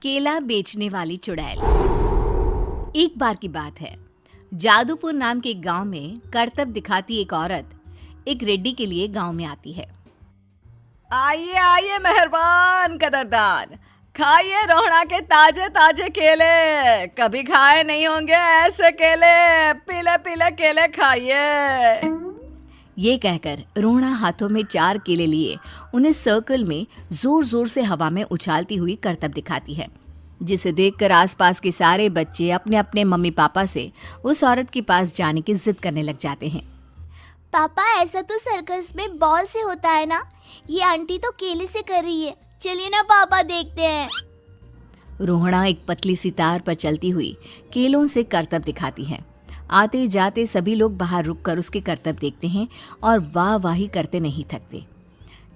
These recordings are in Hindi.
केला बेचने वाली चुड़ैल। एक बार की बात है, जादूपुर नाम के एक गांव में करतब दिखाती एक औरत एक रेड्डी के लिए गांव में आती है। आइए आइए मेहरबान कदरदान, खाइए रोहड़ा के ताजे ताजे केले। कभी खाए नहीं होंगे ऐसे केले, पीले पीले केले खाइए। ये कहकर रोहड़ा हाथों में 4 केले लिए उन्हें सर्कल में जोर जोर से हवा में उछालती हुई करतब दिखाती है, जिसे देखकर आसपास के सारे बच्चे अपने अपने मम्मी पापा से उस औरत के पास जाने की जिद करने लग जाते हैं। पापा, ऐसा तो सर्कस में बॉल से होता है ना, ये आंटी तो केले से कर रही है। चलिए ना पापा, देखते हैं। रोहड़ा एक पतली सी तार पर चलती हुई केलों से करतब दिखाती है। आते जाते सभी लोग बाहर रुककर उसके करतब देखते हैं और वाह वाही करते नहीं थकते।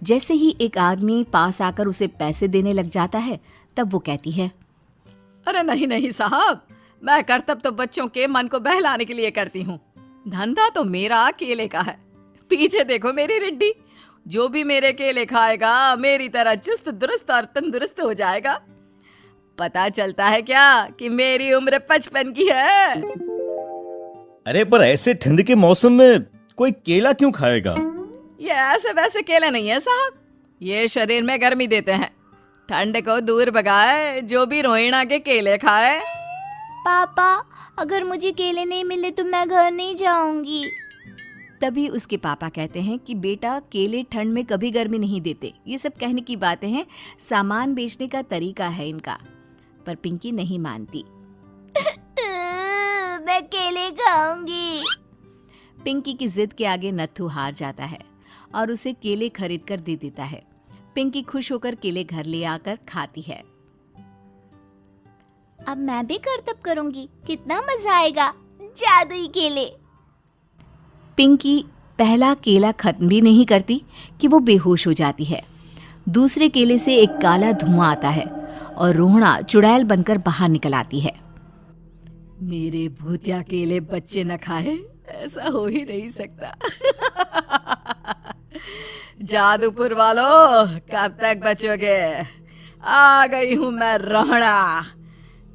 जैसे ही एक आदमी पास आकर उसे पैसे देने लग जाता है, तब वो कहती है, अरे नहीं नहीं साहब, मैं करतब तो बच्चों के मन को बहलाने के लिए करती हूँ। धंधा तो मेरा केले का है। पीछे देखो मेरी रिड्डी, जो भी मेरे केले खाएगा मेरी तरह चुस्त दुरुस्त और तंदुरुस्त हो जाएगा। पता चलता है क्या कि मेरी उम्र 55 की है। अरे पर ऐसे ठंड के मौसम में कोई केला क्यों खाएगा? ये ऐसे वैसे केले नहीं है साहब, ये शरीर में गर्मी देते हैं। ठंड को दूर भगाए जो भी रोहिणा के केले खाए। पापा, अगर मुझे केले नहीं मिले तो मैं घर नहीं जाऊंगी। तभी उसके पापा कहते हैं कि बेटा, केले ठंड में कभी गर्मी नहीं देते। ये सब कहने की बातें हैं, सामान बेचने का तरीका है इनका। पर पिंकी नहीं मानती। मैं केले खाऊंगी। पिंकी की जिद के आगे नत्थू हार जाता है और उसे केले खरीद कर दे देता है। पिंकी खुश होकर केले घर ले आकर खाती है। अब मैं भी करतब करूंगी, कितना मजा आएगा। जादुई केले। पिंकी पहला केला खत्म भी नहीं करती कि वो बेहोश हो जाती है। दूसरे केले से एक काला धुआं आता है और रोहड़ा चुड़ैल बनकर बाहर निकल आती है। मेरे भूतिया केले बच्चे न खाए, ऐसा हो ही नहीं सकता। जादूपुर वालों, कब तक बचोगे? आ गई हूं मैं रोहड़ा,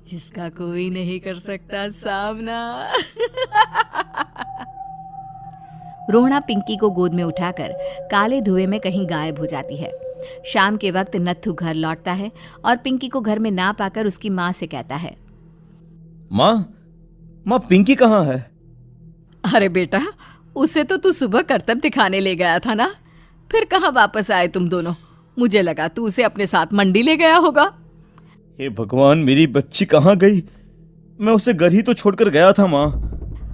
जिसका कोई नहीं कर सकता सामना। रोहड़ा पिंकी को गोद में उठाकर काले धुएं में कहीं गायब हो जाती है। शाम के वक्त नत्थू घर लौटता है और पिंकी को घर में ना पाकर उसकी माँ से कहता है, माँ पिंकी कहाँ है? अरे बेटा, उसे तो तू सुबह करतब दिखाने ले गया था ना, फिर कहाँ वापस आए तुम दोनों? मुझे लगा तू उसे अपने साथ मंडी ले गया होगा। हे भगवान, मेरी बच्ची कहाँ गई? मैं उसे घर ही तो छोड़कर गया था माँ।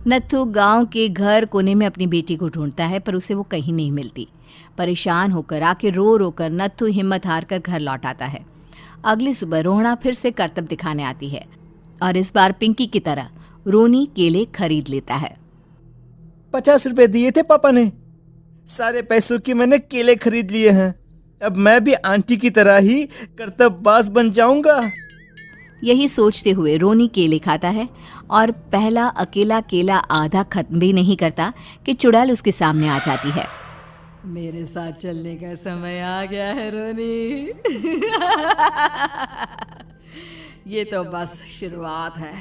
नत्थू गांव के घर कोने में अपनी बेटी को ढूंढता है, पर उसे वो कहीं नहीं मिलती। परेशान होकर आखिर रो रो कर नत्थू हिम्मत हार कर घर लौट आता है। अगली सुबह रोहड़ा फिर से करतब दिखाने आती है और इस बार पिंकी की तरह रोनी केले खरीद लेता है। 50 रुपए दिए थे पापा ने, सारे पैसों की मैंने केले खरीद लिए हैं। अब मैं भी आंटी की तरह ही करतबबाज बन जाऊंगा। यही सोचते हुए रोनी केले खाता है और पहला अकेला केला आधा खत्म भी नहीं करता कि चुड़ैल उसके सामने आ जाती है। मेरे साथ चलने का समय आ गया है रोनी। ये तो बस शुरुआत है।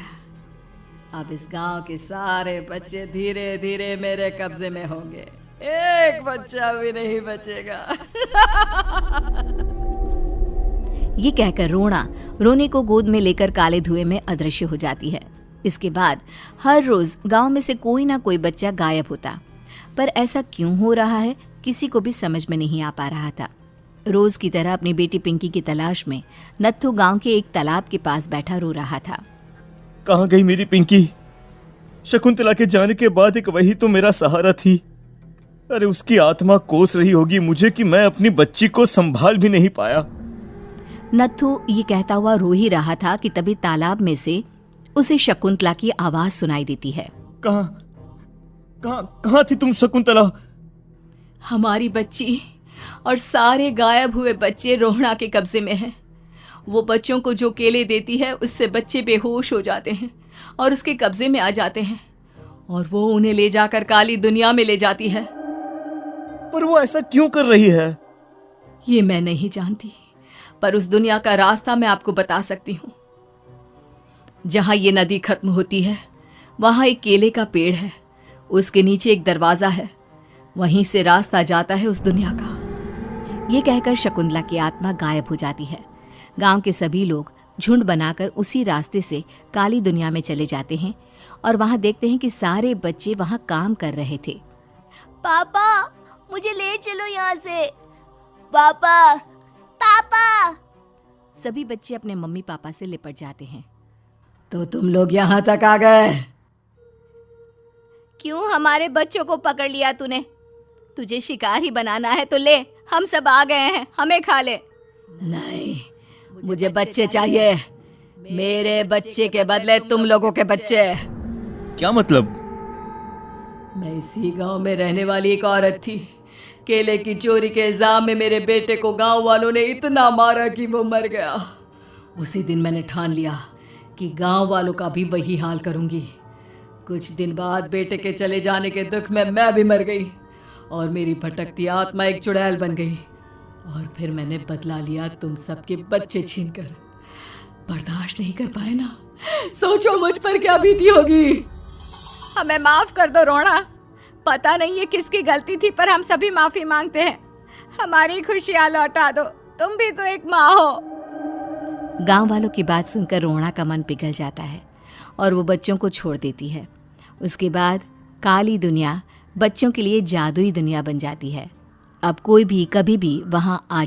अब इस गांव के सारे बच्चे धीरे धीरे मेरे कब्जे में होंगे, एक बच्चा भी नहीं बचेगा। ये कहकर रोना रोनी को गोद में लेकर काले धुएं में अदृश्य हो जाती है। इसके बाद हर रोज गांव में से कोई ना कोई बच्चा गायब होता, पर ऐसा क्यों हो रहा है किसी को भी समझ में नहीं आ पा रहा था। रोज की तरह अपनी बेटी पिंकी की तलाश में नत्थू गांव के एक तालाब के पास बैठा रो रहा था। कहाँ गई मेरी पिंकी? शकुंतला के जाने के बाद एक वही तो मेरा सहारा थी। अरे उसकी आत्मा कोस रही होगी मुझे कि मैं अपनी बच्ची को संभाल भी नहीं पाया। नत्थू ये कहता हुआ रो ही रहा था कि तभी तालाब में से उसे शकुंतला की आवाज सुनाई देती है। कहाँ थी तुम शकुंतला? हमारी बच्ची और सारे गायब हुए बच्चे रोहड़ा के कब्जे में हैं। वो बच्चों को जो केले देती है उससे बच्चे बेहोश हो जाते हैं और उसके कब्जे में आ जाते हैं और वो उन्हें ले जाकर काली दुनिया में ले जाती है। पर वो ऐसा क्यों कर रही है? ये मैं नहीं जानती, पर उस दुनिया का रास्ता मैं आपको बता सकती हूँ। जहां ये नदी खत्म होती है वहां एक केले का पेड़ है, उसके नीचे एक दरवाजा है, वहीं से रास्ता जाता है उस दुनिया का। ये कहकर शकुंतला की आत्मा गायब हो जाती है। गांव के सभी लोग झुंड बनाकर उसी रास्ते से काली दुनिया में चले जाते हैं और वहां देखते हैं कि सारे बच्चे वहां काम कर रहे थे। पापा मुझे ले चलो यहाँ से। पापा पापा। सभी बच्चे अपने मम्मी पापा से लिपट जाते हैं। तो तुम लोग यहाँ तक आ गए? क्यों हमारे बच्चों को पकड़ लिया तूने? तुझे शिकार ही बनाना है तो ले, हम सब आ गए हैं, हमें खा ले। नहीं, मुझे बच्चे चाहिए। मेरे बच्चे के बदले तुम लोगों के बच्चे। क्या मतलब? मैं इसी गांव में रहने वाली एक औरत थी। केले की चोरी के इल्जाम में मेरे बेटे को गांव वालों ने इतना मारा कि वो मर गया। उसी दिन मैंने ठान लिया कि गांव वालों का भी वही हाल करूंगी। कुछ दिन बाद बेटे के चले जाने के दुख में मैं भी मर गई और मेरी भटकती आत्मा एक चुड़ैल बन गई। और फिर मैंने बदला लिया तुम सबके बच्चे छीनकर। बर्दाश्त नहीं कर पाए ना? सोचो मुझ पर क्या बीती होगी। हमें माफ कर दो रोना। पता नहीं ये किसकी गलती थी, पर हम सभी माफी मांगते हैं। हमारी खुशियां लौटा दो, तुम भी तो एक माँ हो। गांव वालों की बात सुनकर रोना का मन पिघल जाता है और वो बच्चों को छोड़ देती है। उसके बाद काली दुनिया बच्चों के लिए जादुई दुनिया बन जाती है। अब कोई भी कभी भी वहां आ